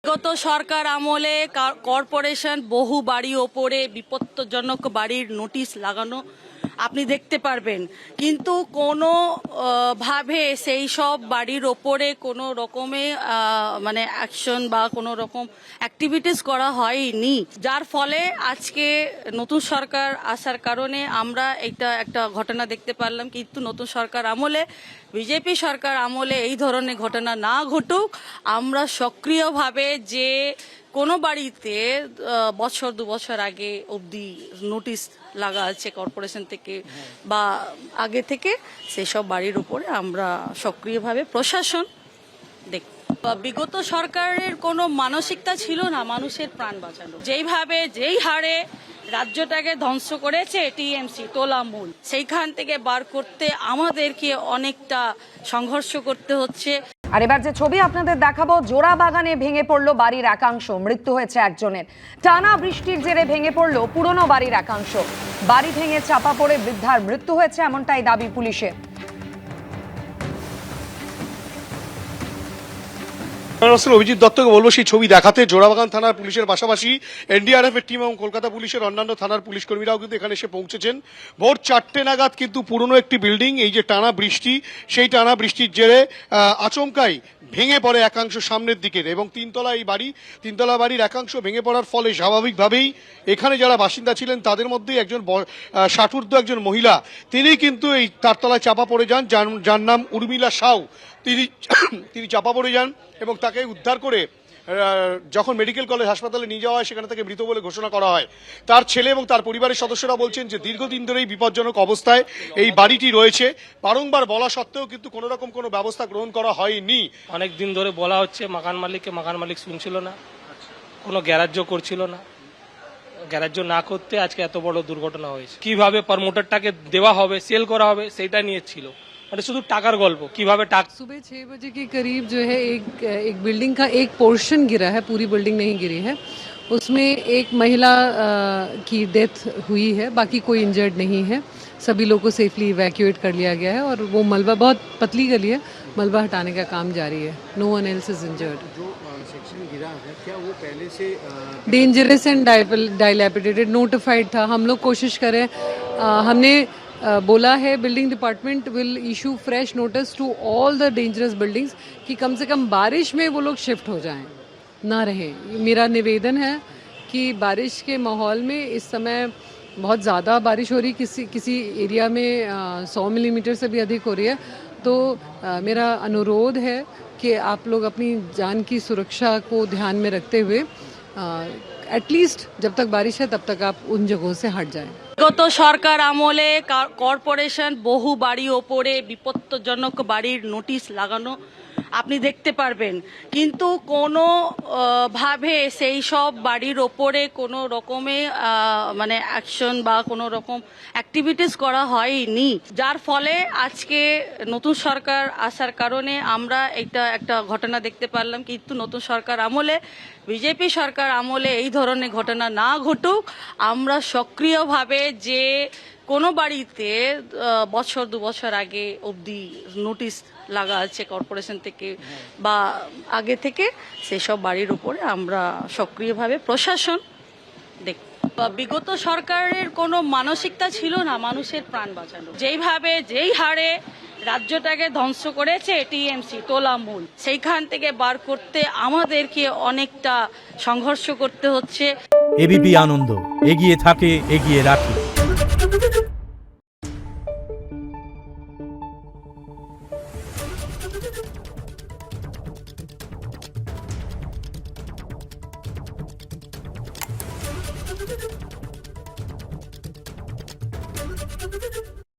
বিগত সরকার আমলে কর্পোরেশন বহু বাড়ি ওপরে বিপজ্জনক বাড়ির নোটিশ লাগানো আপনি দেখতে পারবেন, কিন্তু কোনো ভাবে সেই সব বাড়ির ওপরে কোনো রকমে মানে অ্যাকশন বা কোনো রকম অ্যাক্টিভিটিস করা হয়নি, যার ফলে আজকে নতুন সরকার আসার কারণে আমরা একটা ঘটনা দেখতে পারলাম। কিন্তু নতুন সরকার আমলে, বিজেপি সরকার আমলে এই ধরনের ঘটনা না ঘটুক, আমরা সক্রিয়ভাবে যে কোনো বাড়িতে বছর 2 বছর আগে অবধি নোটিশ লাগা আছে কর্পোরেশন থেকে বা আগে থেকে, সেই সব বাড়ির উপরে আমরা সক্রিয়ভাবে প্রশাসন দেখ। বিগত সরকারের কোনো মানসিকতা ছিল না মানুষের প্রাণ বাঁচানো, যেই হারে রাজ্যটাকে ধ্বংস করেছে টিএমসি তোলামূল, সেইখান থেকে বার করতে আমাদেরকে অনেকটা সংঘর্ষ করতে হচ্ছে। আর এবার যে ছবি আপনাদের দেখাবো, জোড়া বাগানে ভেঙে পড়লো বাড়ির একাংশ, মৃত্যু হয়েছে একজনের। টানা বৃষ্টির জেরে ভেঙে পড়লো পুরনো বাড়ির একাংশ, বাড়ি ভেঙে চাপা পড়ে বৃদ্ধার মৃত্যু হয়েছে, এমনটাই দাবি পুলিশের। অভিজিৎ দত্তকে বলবো সেই ছবি দেখাতে। জোড়াবাগান থানার পুলিশের পাশাপাশি এনডিআরএফ এর টিম এবং কলকাতা পুলিশের অন্যান্য থানার পুলিশ কর্মীরাও কিন্তু এখানে এসে পৌঁছেছেন। ভোর 4টে নাগাদ কিন্তু পুরনো একটি বিল্ডিং, এই যে টানা বৃষ্টি, সেই টানা বৃষ্টির জেরে আচমকাই ভেঙে পড়ে একাংশ সামনের দিকের, এবং তিনতলা বাড়ির একাংশ ভেঙে পড়ার ফলে স্বাভাবিকভাবেই এখানে যারা বাসিন্দা ছিলেন তাদের মধ্যেই একজন 60 একজন মহিলা, তিনি কিন্তু এই তারতলায় চাপা পড়ে যান, যার নাম উর্মিলা সাউ। তিনি চাপা পড়ে যান এবং তাকে উদ্ধার করে যখন মেডিকেল কলেজ হাসপাতালে নিয়ে যাওয়া হয় সেখানে তাকে মৃত বলে ঘোষণা করা হয়। তার ছেলে এবং তার পরিবারের সদস্যরা বলছেন যে দীর্ঘদিন ধরেই বিপজ্জনক অবস্থায় এই বাড়িটি রয়েছে, বারংবার বলা সত্ত্বেও কিন্তু কোনো রকম কোনো ব্যবস্থা গ্রহণ করা হয়নি। অনেক দিন ধরে বলা হচ্ছে মাকান মালিক শুনছিল না, কোনো গ্যারাজ্য করছিল না, গ্যারাজ্য না করতে আজকে এত বড় দুর্ঘটনা হয়েছে। কিভাবে প্রমোটারটাকে দেওয়া হবে, সেল করা হবে, সেটা নিয়ে ছিল, মানে শুধু টাকার গল্প। কিভাবে টাকা सुबह 6 बजे के करीब जो है एक बिल्डिंग का एक पोर्शन गिरा है, पूरी बिल्डिंग नहीं गिरी है। उसमें एक महिला की डेथ हुई है, बाकी कोई इंजर्ड नहीं है। सभी लोग को सेफली इवैक्यूएट कर लिया गया है और वो मलबा, बहुत पतली गली है, मलबा हटाने का काम जारी है। No one else is injured. जो सेक्शन गिरा है क्या वो पहले से डेंजरस एंड डाइलैपिडेटेड नोटिफाइड था। हम लोग कोशिश करें, हमने बोला है building department will issue fresh notice to all the dangerous buildings कि कम से कम बारिश में वो लोग शिफ्ट हो जाएं, ना रहें। मेरा निवेदन है कि बारिश के माहौल में इस समय बहुत ज़्यादा बारिश हो रही, किसी एरिया में 100 मिलीमीटर से भी अधिक हो रही है, तो मेरा अनुरोध है कि आप लोग अपनी जान की सुरक्षा को ध्यान में रखते हुए एटलीस्ट जब तक बारिश है तब तक आप उन जगहों से हट जाएं। বিগত সরকার আমলে কর্পোরেশন বহু বাড়ি ওপরে বিপজ্জনক বাড়ির নোটিশ লাগানো আপনি দেখতে পারবেন, কিন্তু কোনো ভাবে সেই সব বাড়ির ওপরে কোনো রকমে মানে অ্যাকশন বা কোনো রকম অ্যাক্টিভিটিস করা হয়নি, যার ফলে আজকে নতুন সরকার আসার কারণে আমরা একটা ঘটনা দেখতে পারলাম। কিন্তু নতুন সরকার আমলে, বিজেপি সরকার আমলে এই ধরনের ঘটনা না ঘটুক, আমরা সক্রিয়ভাবে যে কোনো বাড়িতে বছর 2 বছর আগে অবধি নোটিশ লাগা আছে কর্পোরেশন থেকে বা আগে থেকে, সেই সব বাড়ির উপরে আমরা সক্রিয়ভাবে প্রশাসন দেখ। বিগত সরকারের কোনো মানসিকতা ছিল না মানুষের প্রাণ বাঁচানো, যেই হারে রাজ্যটাকে ধ্বংস করেছে টিএমসি তোলামূল, সেইখান থেকে বার করতে আমাদেরকে অনেকটা সংঘর্ষ করতে হচ্ছে। এবিপি আনন্দ, এগিয়ে থাকে, এগিয়ে রাখে।